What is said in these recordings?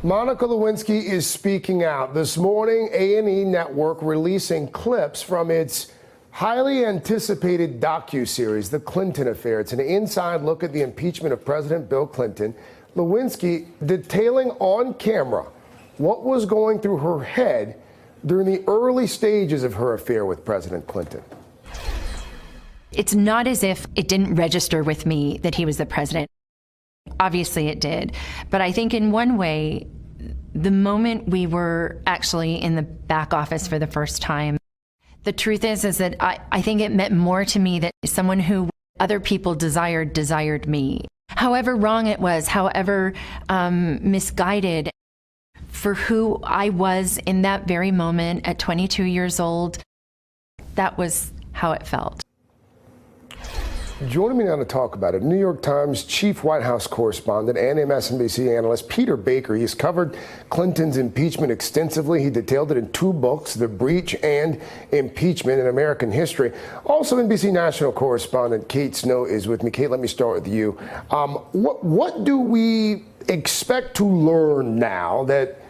Monica Lewinsky is speaking out. This morning, A&E Network releasing clips from its highly anticipated docu-series, The Clinton Affair. It's an inside look at the impeachment of President Bill Clinton. Lewinsky detailing on camera what was going through her head during the early stages of her affair with President Clinton. It's not as if it didn't register with me that he was the president. Obviously it did. But I think in one way, the moment we were actually in the back office for the first time, the truth is that I think it meant more to me that someone who other people desired me. However wrong it was, however misguided, for who I was in that very moment at 22 years old, that was how it felt. Joining me now to talk about it, New York Times chief White House correspondent and MSNBC analyst Peter Baker. He's covered Clinton's impeachment extensively. He detailed it in 2 books, The Breach and Impeachment in American History. Also, NBC national correspondent Kate Snow is with me. Kate, let me start with you. What do we expect to learn now that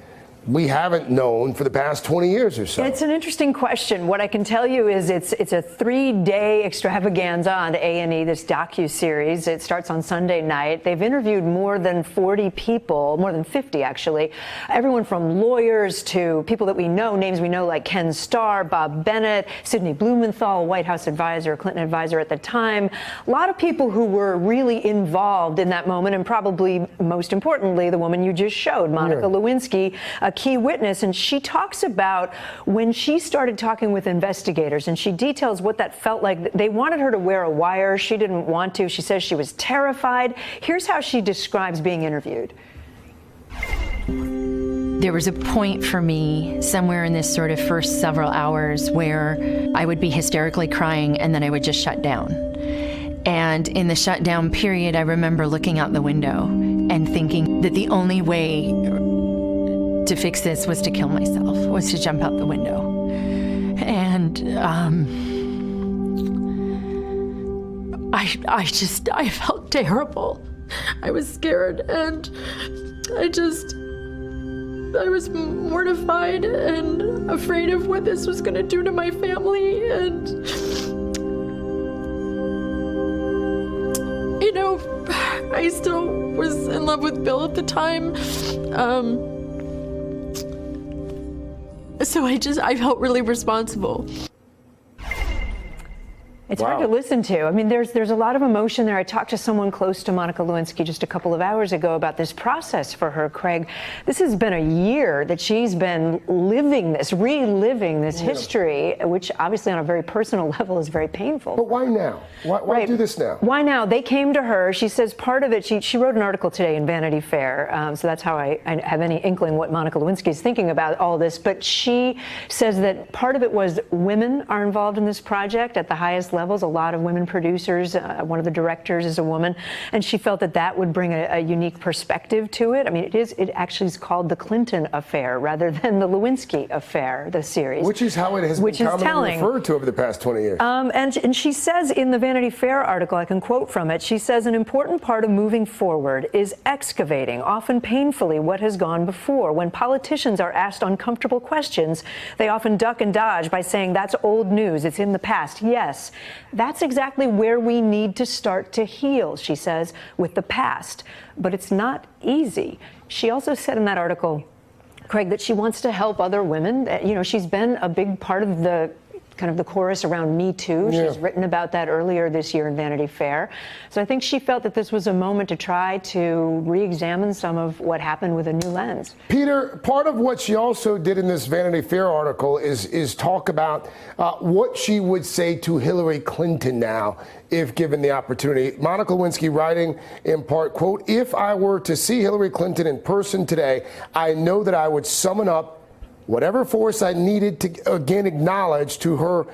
we haven't known for the past 20 years or so? It's an interesting question. What I can tell you is it's a 3-day extravaganza on A&E, this docu-series. It starts on Sunday night. They've interviewed more than 40 people, more than 50 actually, everyone from lawyers to people that we know, names we know like Ken Starr, Bob Bennett, Sidney Blumenthal, White House advisor, Clinton advisor at the time. A lot of people who were really involved in that moment, and probably most importantly, the woman you just showed, Monica Lewinsky, a key witness, and she talks about when she started talking with investigators, and she details what that felt like. They wanted her to wear a wire. She didn't want to. She says she was terrified. Here's how she describes being interviewed. There was a point for me somewhere in this sort of first several hours where I would be hysterically crying and then I would just shut down. And in the shutdown period, I remember looking out the window and thinking that the only way to fix this was to kill myself, was to jump out the window. And I felt terrible. I was scared, and I was mortified and afraid of what this was gonna do to my family. And, you know, I still was in love with Bill at the time. So I felt really responsible. It's hard to listen to. I mean, there's a lot of emotion there. I talked to someone close to Monica Lewinsky just a couple of hours ago about this process for her, Craig. This has been a year that she's been living this, reliving this history, which obviously on a very personal level is very painful. But why now? Why do this now? Why now? They came to her. She says part of it, she wrote an article today in Vanity Fair, so that's how I have any inkling what Monica Lewinsky is thinking about all this. But she says that part of it was women are involved in this project at the highest levels, a lot of women producers. One of the directors is a woman, and she felt that that would bring a unique perspective to it. I mean, it actually is called The Clinton Affair rather than The Lewinsky Affair, the series. Which is how it has been commonly referred to over the past 20 years. And she says in the Vanity Fair article, I can quote from it, she says, an important part of moving forward is excavating, often painfully, what has gone before. When politicians are asked uncomfortable questions, they often duck and dodge by saying, that's old news, it's in the past. Yes, that's exactly where we need to start to heal, she says, with the past. But it's not easy. She also said in that article, Craig, that she wants to help other women. You know, she's been a big part of the kind of the chorus around Me Too. She's written about that earlier this year in Vanity Fair. So I think she felt that this was a moment to try to re-examine some of what happened with a new lens. Peter, part of what she also did in this Vanity Fair article is talk about what she would say to Hillary Clinton now if given the opportunity. Monica Lewinsky writing in part, quote, if I were to see Hillary Clinton in person today, I know that I would summon up whatever force I needed to again acknowledge to her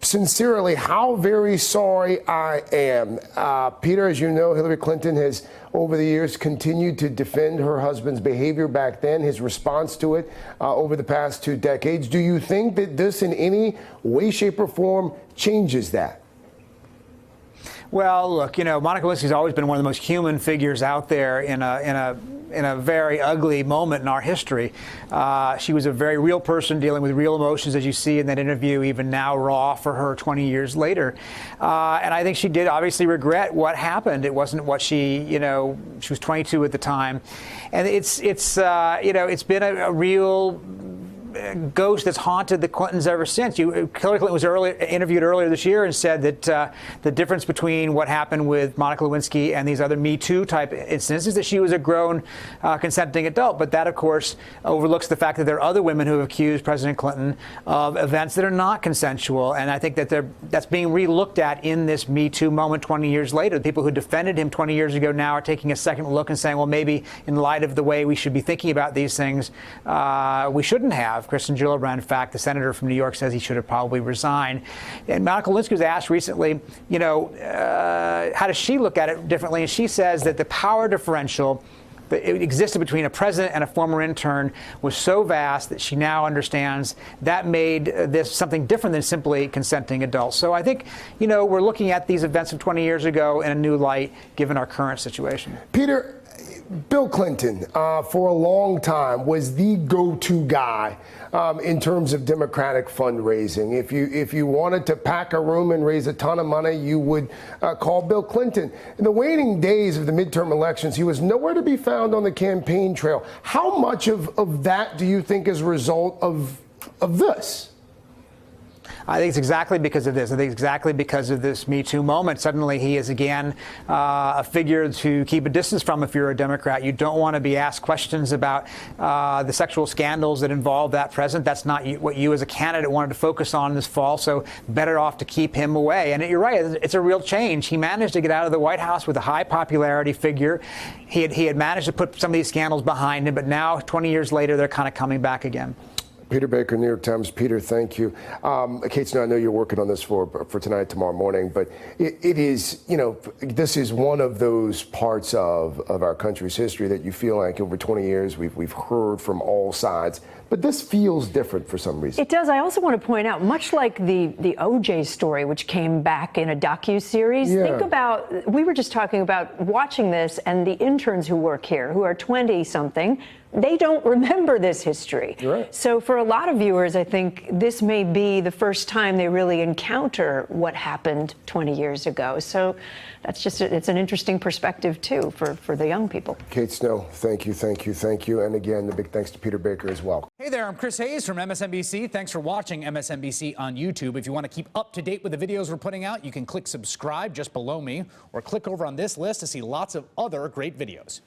sincerely how very sorry I am. Peter, as you know, Hillary Clinton has over the years continued to defend her husband's behavior back then, his response to it over the past 2 decades. Do you think that this in any way, shape, or form changes that? Well, look, Monica Lewinsky's always been one of the most human figures out there in a very ugly moment in our history. She was a very real person dealing with real emotions, as you see in that interview, even now raw for her 20 years later. And I think she did obviously regret what happened. It wasn't what she was 22 at the time. And it's been a real ghost that's haunted the Clintons ever since. Hillary Clinton was interviewed earlier this year and said that the difference between what happened with Monica Lewinsky and these other Me Too type incidents is that she was a grown, consenting adult. But that, of course, overlooks the fact that there are other women who have accused President Clinton of events that are not consensual. And I think that that's being re-looked at in this Me Too moment 20 years later. The people who defended him 20 years ago now are taking a second look and saying, well, maybe in light of the way we should be thinking about these things, we shouldn't have. Kristen Gillibrand, in fact, the senator from New York, says he should have probably resigned. And Monica Lewinsky was asked recently, how does she look at it differently? And she says that the power differential that existed between a president and a former intern was so vast that she now understands that made this something different than simply consenting adults. So I think, we're looking at these events of 20 years ago in a new light, given our current situation. Peter, Bill Clinton, for a long time, was the go-to guy in terms of Democratic fundraising. If you wanted to pack a room and raise a ton of money, you would call Bill Clinton. In the waning days of the midterm elections, he was nowhere to be found on the campaign trail. How much of that do you think is a result of this? I think it's exactly because of this. I think it's exactly because of this Me Too moment. Suddenly he is again a figure to keep a distance from if you're a Democrat. You don't want to be asked questions about the sexual scandals that involve that president. That's not what you as a candidate wanted to focus on this fall, so better off to keep him away. And you're right, it's a real change. He managed to get out of the White House with a high popularity figure. He had managed to put some of these scandals behind him, but now 20 years later, they're kind of coming back again. Peter Baker, New York Times. Peter, thank you. Kate Snow, I know you're working on this for tonight, tomorrow morning, but it is, this is one of those parts of our country's history that you feel like over 20 years we've heard from all sides. But this feels different for some reason. It does. I also want to point out, much like the O.J. story, which came back in a docu-series, think about, we were just talking about watching this, and the interns who work here, who are 20-something, they don't remember this history. Right. So for a lot of viewers, I think this may be the first time they really encounter what happened 20 years ago. So that's just, it's an interesting perspective, too, for the young people. Kate Snow, thank you, thank you, thank you. And again, the big thanks to Peter Baker as well. Hey there, I'm Chris Hayes from MSNBC. Thanks for watching MSNBC on YouTube. If you want to keep up to date with the videos we're putting out, you can click subscribe just below me, or click over on this list to see lots of other great videos.